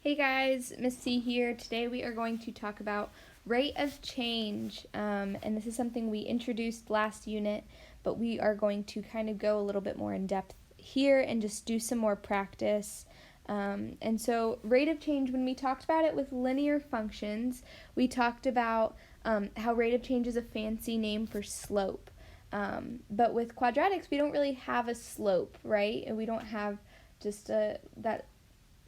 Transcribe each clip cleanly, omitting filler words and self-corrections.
Hey guys, Miss C here. Today we are going to talk about rate of change, and this is something we introduced last unit, but we are going to kind of go a little bit more in depth here and just do some more practice. And so rate of change, when we talked about it with linear functions, we talked about how rate of change is a fancy name for slope. But with quadratics, we don't really have a slope, right? And we don't have just that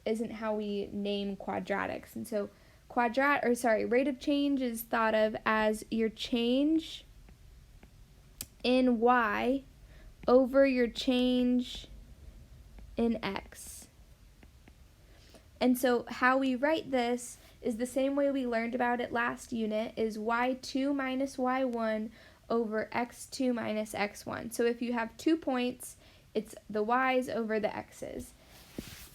isn't how we name quadratics. And so rate of change is thought of as your change in y over your change in x. And so how we write this is the same way we learned about it last unit, is y2 minus y1 over x2 minus x1. So if you have 2 points, it's the y's over the x's.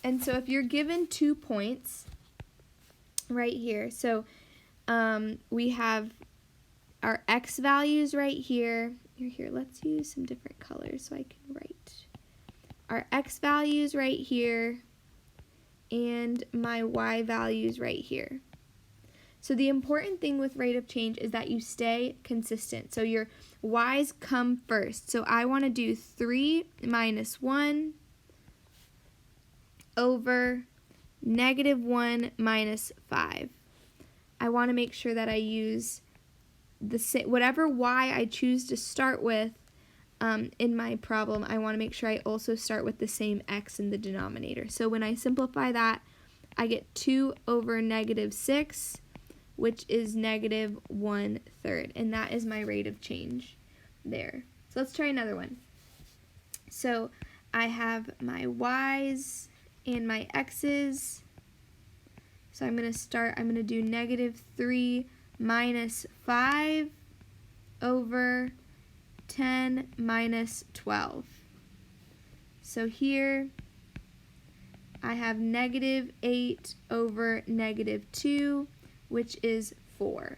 And so if you're given 2 points right here, so we have our x values right here. Here, let's use some different colors so I can write. Our x values right here and my y values right here. So the important thing with rate of change is that you stay consistent. So your y's come first. So I want to do 3 minus 1 over -1 minus 5. I want to make sure that I use whatever y I choose to start with in my problem. I want to make sure I also start with the same x in the denominator. So when I simplify that, I get 2 over -6, which is -1/3, and that is my rate of change there. So let's try another one. So I have my y's and my x's. So I'm going to do -3 minus 5 over 10 minus 12. So here I have -8 over -2, which is 4.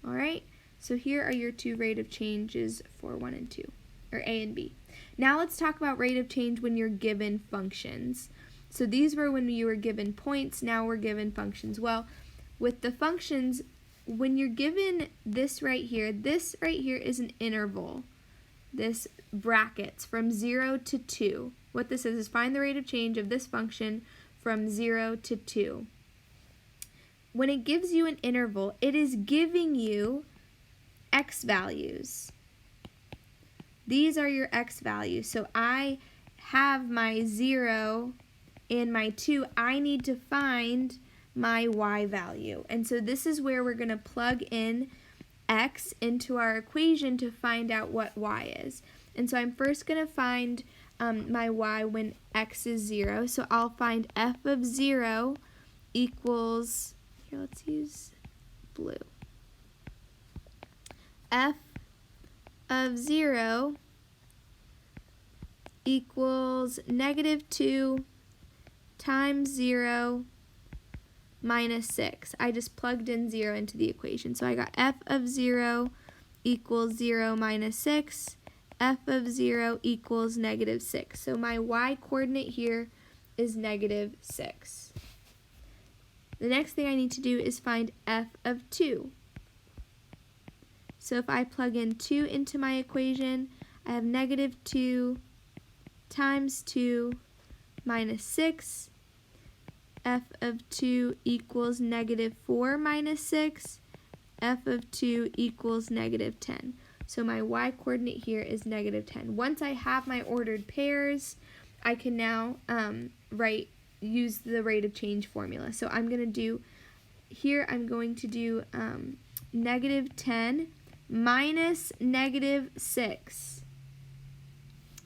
All right, so here are your two rate of changes for 1 and 2, or A and B. Now let's talk about rate of change when you're given functions. So these were when you were given points, now we're given functions. Well, with the functions, when you're given this right here is an interval. This brackets from 0 to 2. What this is find the rate of change of this function from 0 to 2. When it gives you an interval, it is giving you x values. These are your x values. So I have my 0 and my 2. I need to find my y value. And so this is where we're going to plug in x into our equation to find out what y is. And so I'm first going to find my y when x is 0. So I'll find f of 0 equals, here let's use blue. F of 0 equals -2 times 0 minus 6. I just plugged in 0 into the equation. So I got f of 0 equals 0 minus 6. F of 0 equals -6. So my y coordinate here is -6. The next thing I need to do is find f of 2. So if I plug in 2 into my equation, I have -2 times 2 minus 6. F of 2 equals -4 minus 6. F of 2 equals -10. So my y coordinate here is -10. Once I have my ordered pairs, I can now use the rate of change formula. So I'm going to do -10 minus -6.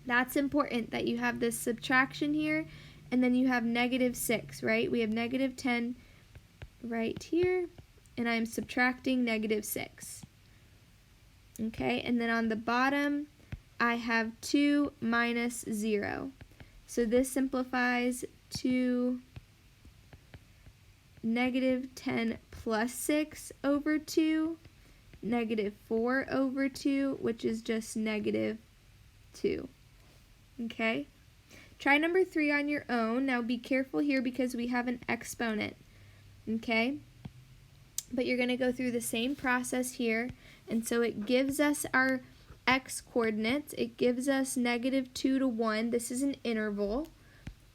That's important that you have this subtraction here, and then you have -6, right? We have -10 right here, and I'm subtracting -6. Okay, and then on the bottom, I have 2 minus 0. So this simplifies to -10 plus 6 over 2, -4 over 2, which is just -2. Okay? Try number 3 on your own. Now be careful here because we have an exponent, okay? But you're going to go through the same process here. And so it gives us our x coordinates. It gives us -2 to 1. This is an interval.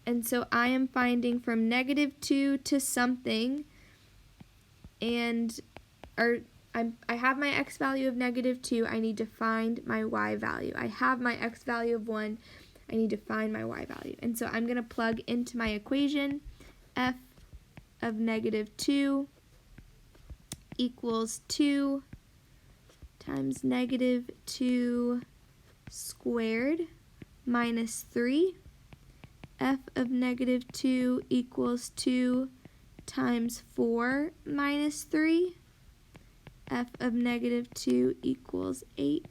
And so I am finding from -2 to something, and I have my x value of -2. I need to find my y value. I have my x value of 1. I need to find my y value. And so I'm going to plug into my equation f of -2 equals 2 times -2 squared minus 3. F of -2 equals 2 times 4 minus 3. F of -2 equals 8.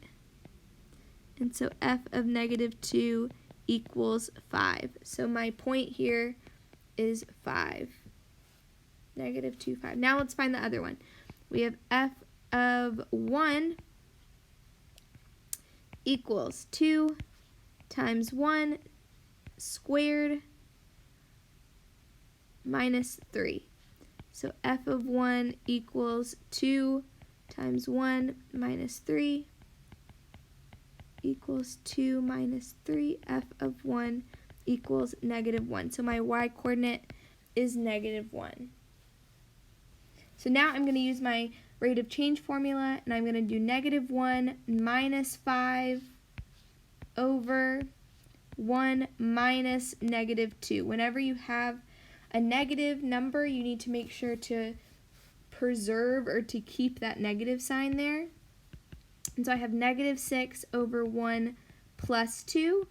And so f of -2 equals 5. So my point here is 5. -2, 5. Now let's find the other one. We have f of 1 equals 2 times 1 squared minus 3. So f of 1 equals 2 times 1 minus 3 equals 2 minus 3. F of 1 equals -1. So my y coordinate is -1. So now I'm going to use my rate of change formula, and I'm going to do -1 minus 5 over 1 minus -2. Whenever you have a negative number, you need to make sure to preserve or to keep that negative sign there. And so I have -6 over 1 plus 2,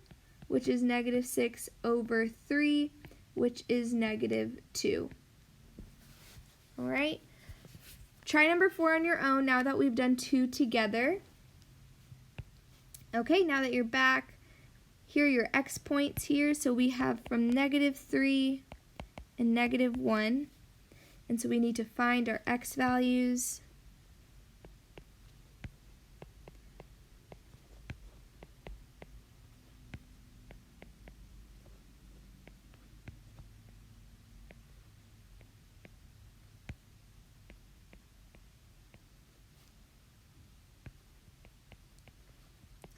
which is -6 over 3, which is -2. All right. Try number 4 on your own now that we've done 2 together. Okay, now that you're back, here are your x points here. So we have from -3 and -1. And so we need to find our x values.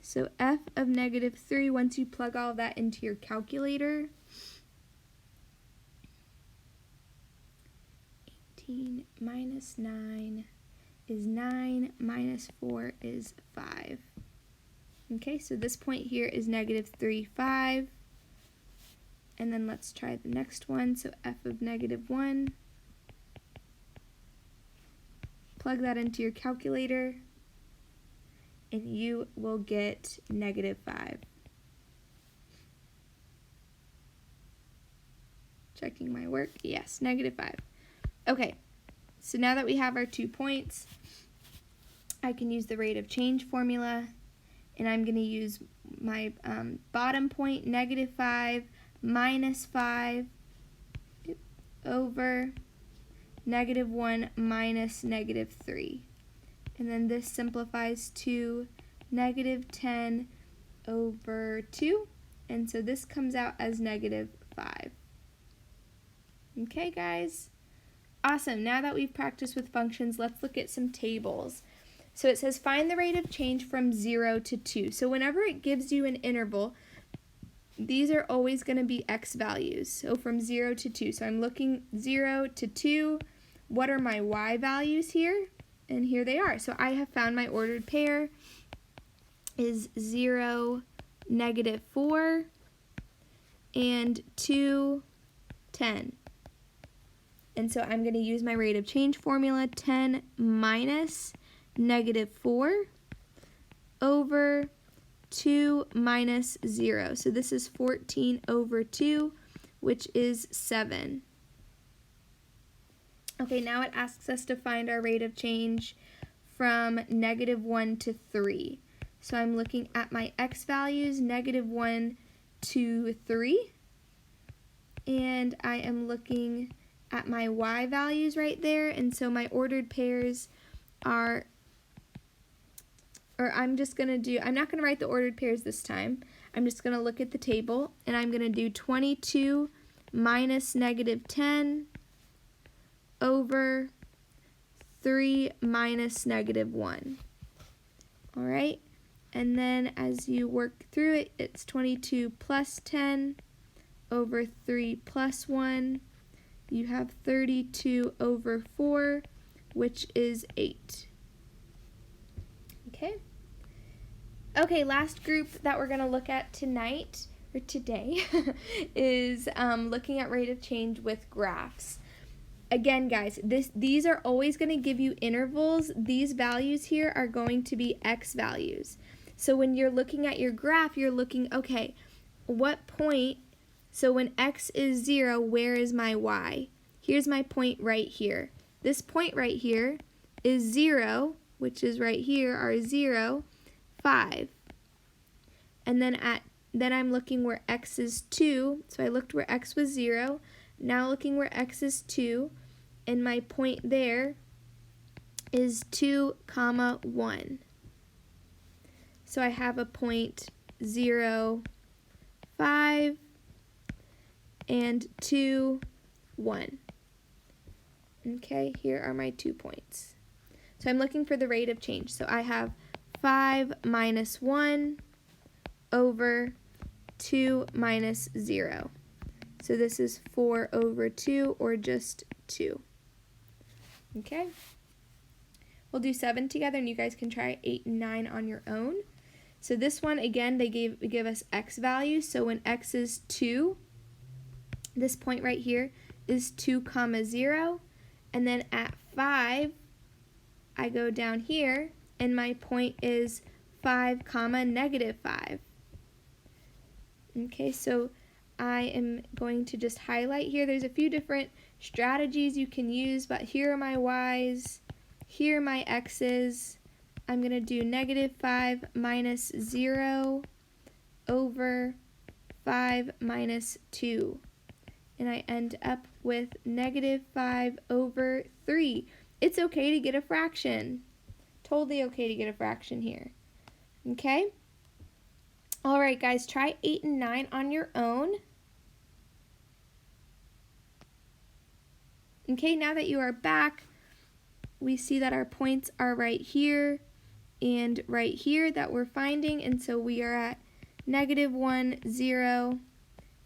So f of -3, once you plug all that into your calculator, 18 minus 9 is 9, minus 4 is 5. Okay, so this point here is -3, 5. And then let's try the next one. So f of -1, plug that into your calculator, and you will get -5. Checking my work. Yes, -5. Okay, so now that we have our 2 points, I can use the rate of change formula, and I'm going to use my bottom point, -5 minus 5 over -1 minus -3. And then this simplifies to -10 over 2. And so this comes out as -5. Okay, guys? Awesome. Now that we've practiced with functions, let's look at some tables. So it says find the rate of change from 0 to 2. So whenever it gives you an interval, these are always going to be x values. So from 0 to 2. So I'm looking 0 to 2. What are my y values here? And here they are. So I have found my ordered pair is 0, -4, and 2, 10. And so I'm going to use my rate of change formula, 10 minus -4 over 2 minus 0. So this is 14 over 2, which is 7. Okay, now it asks us to find our rate of change from -1 to 3. So I'm looking at my x values, -1 to 3. And I am looking at my y values right there. And so my ordered pairs are, or I'm not going to write the ordered pairs this time. I'm just going to look at the table, and I'm going to do 22 minus negative 10 over 3 minus negative 1. All right, and then as you work through it, it's 22 plus 10 over 3 plus 1. You have 32 over 4, which is 8. Okay. Okay, last group that we're going to look at tonight, or today, is looking at rate of change with graphs. Again, guys, these are always going to give you intervals. These values here are going to be x values. So when you're looking at your graph, you're looking, okay, what point, so when x is 0, where is my y? Here's my point right here. This point right here is 0, which is right here, our 0, 5. And then I'm looking where x is 2, so I looked where x was 0, now looking where x is 2, and my point there is 2, 1. So I have a point 0, 5, and 2, 1. Okay, here are my 2 points. So I'm looking for the rate of change. So I have 5 minus 1 over 2 minus 0. So this is 4 over 2, or just 2. Okay? We'll do 7 together, and you guys can try 8 and 9 on your own. So this one, again, they give us x values. So when x is 2, this point right here is 2, 0. And then at 5, I go down here, and my point is 5, negative 5. Okay, so I am going to just highlight here. There's a few different strategies you can use, but here are my y's, here are my x's. I'm going to do negative 5 minus 0 over 5 minus 2. And I end up with negative 5 over 3. It's okay to get a fraction. Totally okay to get a fraction here. Okay? All right, guys, try 8 and 9 on your own. Okay, now that you are back, we see that our points are right here and right here that we're finding, and so we are at negative 1, 0,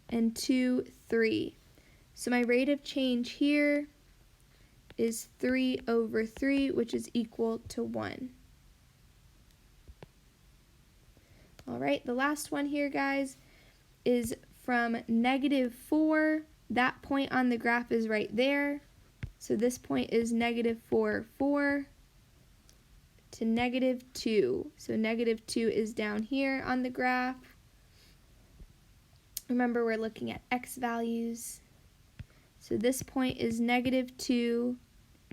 and 2, 3. So my rate of change here is 3 over 3, which is equal to 1. All right, the last one here, guys, is from negative 4. That point on the graph is right there. So this point is negative 4, 4 to negative 2. So negative 2 is down here on the graph. Remember, we're looking at x values. So this point is negative 2,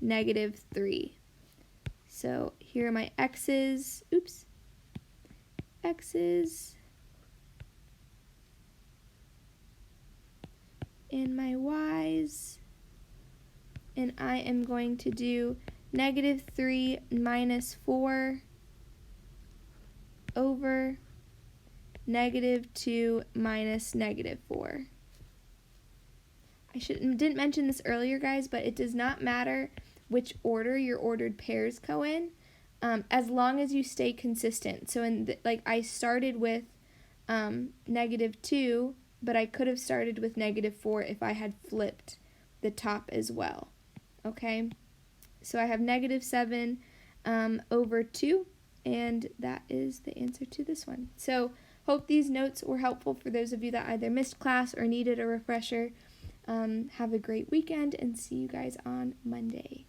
negative 3. So here are my x's. Oops. X's. And my y's. And I am going to do negative 3 minus 4 over negative 2 minus negative 4. I didn't mention this earlier, guys, but it does not matter which order your ordered pairs go in, as long as you stay consistent. So I started with negative 2, but I could have started with negative 4 if I had flipped the top as well. Okay, so I have negative 7 over 2, and that is the answer to this one. So hope these notes were helpful for those of you that either missed class or needed a refresher. Have a great weekend, and see you guys on Monday.